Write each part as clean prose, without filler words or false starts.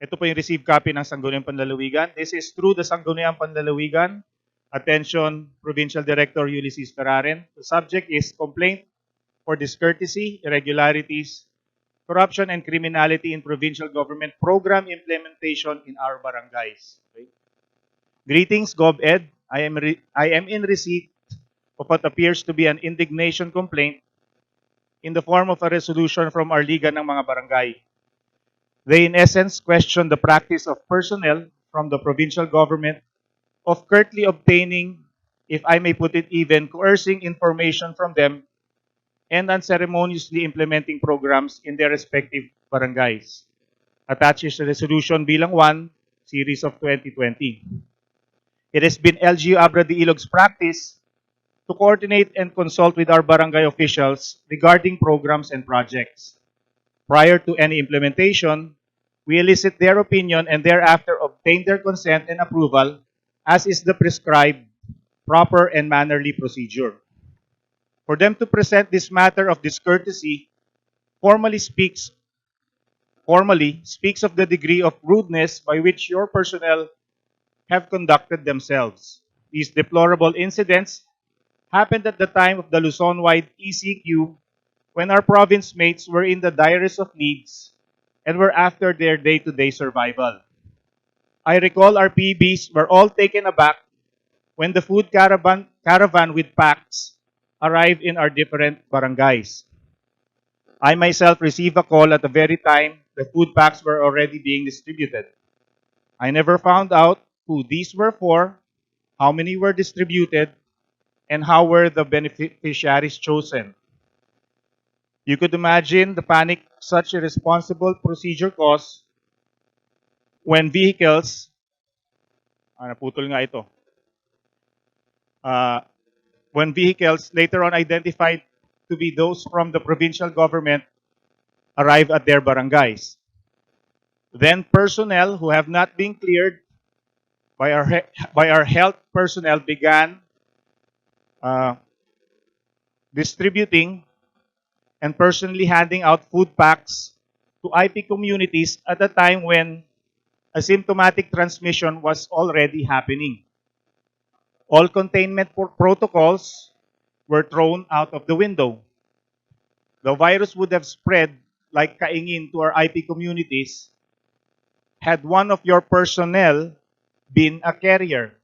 Ito po yung received copy ng Sangguniang Panlalawigan. This is through the Sangguniang Panlalawigan. Attention, Provincial Director Ulysses Ferraren. The subject is complaint for discourtesy, irregularities, corruption, and criminality in provincial government program implementation in our barangays. Okay. Greetings, GovEd. I am in receipt of what appears to be an indignation complaint in the form of a resolution from our Liga ng mga Barangay. They in essence question the practice of personnel from the provincial government of curtly obtaining, if I may put it even, coercing information from them and unceremoniously implementing programs in their respective barangays. Attached is the resolution bilang 1, series of 2020. It has been LGU Abra de Ilog's practice to coordinate and consult with our barangay officials regarding programs and projects. Prior to any implementation, we elicit their opinion and thereafter obtain their consent and approval as is the prescribed proper and mannerly procedure. For them to present this matter of discourtesy formally speaks of the degree of rudeness by which your personnel have conducted themselves. These deplorable incidents happened at the time of the Luzon-wide ECQ when our province mates were in the direst of needs and were after their day-to-day survival. I recall our PBs were all taken aback when the food caravan with packs arrived in our different barangays. I myself received a call at the very time the food packs were already being distributed. I never found out who these were for, how many were distributed, and how were the beneficiaries chosen. You could imagine the panic such a responsible procedure caused when vehicles, naputol nga ito, when vehicles later on identified to be those from the provincial government arrive at their barangays. Then personnel who have not been cleared by our health personnel began distributing and personally handing out food packs to IP communities at a time when asymptomatic transmission was already happening. All containment protocols were thrown out of the window. The virus would have spread like kaingin to our IP communities had one of your personnel been a carrier.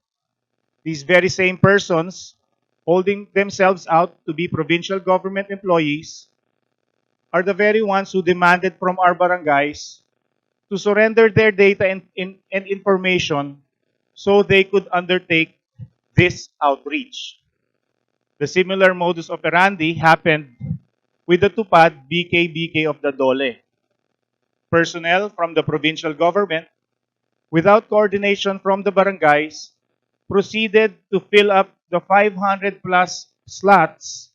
These very same persons holding themselves out to be provincial government employees are the very ones who demanded from our barangays to surrender their data and information so they could undertake this outreach. The similar modus operandi happened with the Tupad BK of the Dole. Personnel from the provincial government, without coordination from the barangays, proceeded to fill up the 500 plus slots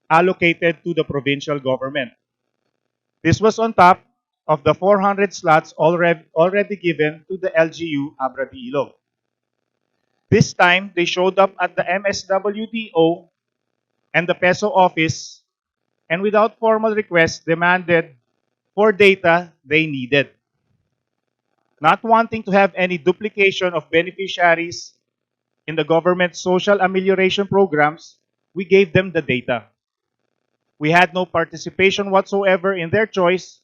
allocated to the provincial government. This was on top of the 400 slots already given to the LGU Abra de Ilog. This time, they showed up at the MSWDO and the PESO office and without formal request demanded for data they needed. Not wanting to have any duplication of beneficiaries in the government's social amelioration programs, we gave them the data. We had no participation whatsoever in their choice.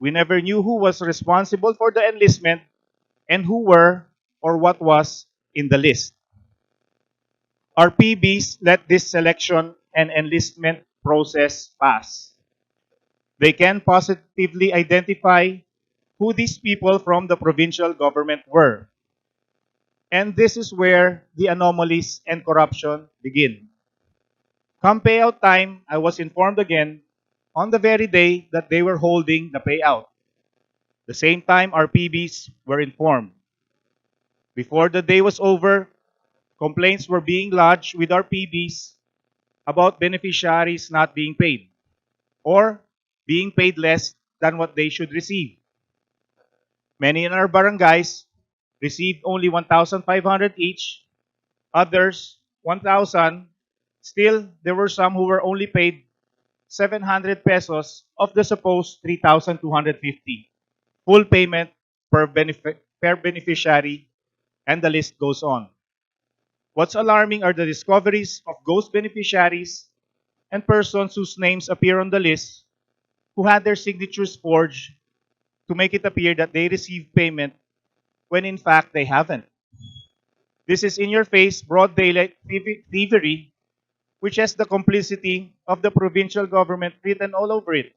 We never knew who was responsible for the enlistment and who were or what was in the list. Our PBs let this selection and enlistment process pass. They can positively identify who these people from the provincial government were. And this is where the anomalies and corruption begin. Come payout time, I was informed again on the very day that they were holding the payout. The same time our PBs were informed. Before the day was over, complaints were being lodged with our PBs about beneficiaries not being paid or being paid less than what they should receive. Many in our barangays received only 1,500 each, others 1,000. Still, there were some who were only paid 700 pesos of the supposed 3,250. Full payment per beneficiary, and the list goes on. What's alarming are the discoveries of ghost beneficiaries and persons whose names appear on the list who had their signatures forged to make it appear that they received payment when in fact they haven't. This is in your face, broad daylight thievery, which has the complicity of the provincial government written all over it.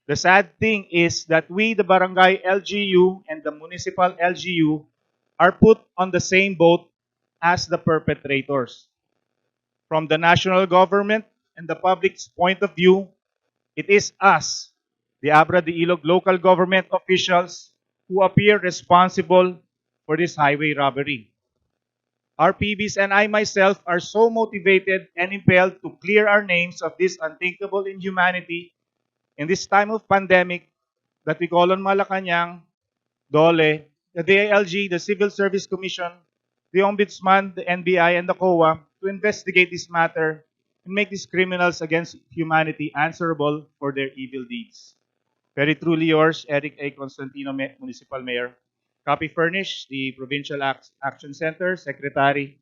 The sad thing is that we, the barangay LGU and the municipal LGU, are put on the same boat as the perpetrators. From the national government and the public's point of view, it is us, the Abra de Ilog local government officials, who appear responsible for this highway robbery. Our PBs and I myself are so motivated and impelled to clear our names of this unthinkable inhumanity in this time of pandemic that we call on Malacanang, DOLE, the DILG, the Civil Service Commission, the Ombudsman, the NBI, and the COA to investigate this matter and make these criminals against humanity answerable for their evil deeds. Very truly yours, Eric A. Constantino, Municipal Mayor. Copy furnished, the Provincial Action Center, Secretary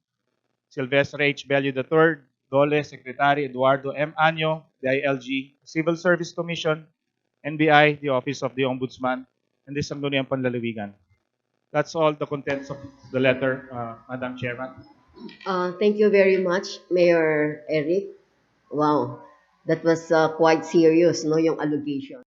Silvestre H. Bello III, DOLE, Secretary Eduardo M. Año, DILG, Civil Service Commission, NBI, the Office of the Ombudsman, and the Sangguniang Panlalawigan. That's all the contents of the letter, Madam Chairman. Thank you very much, Mayor Eric. Wow, that was quite serious, no, yung allegation.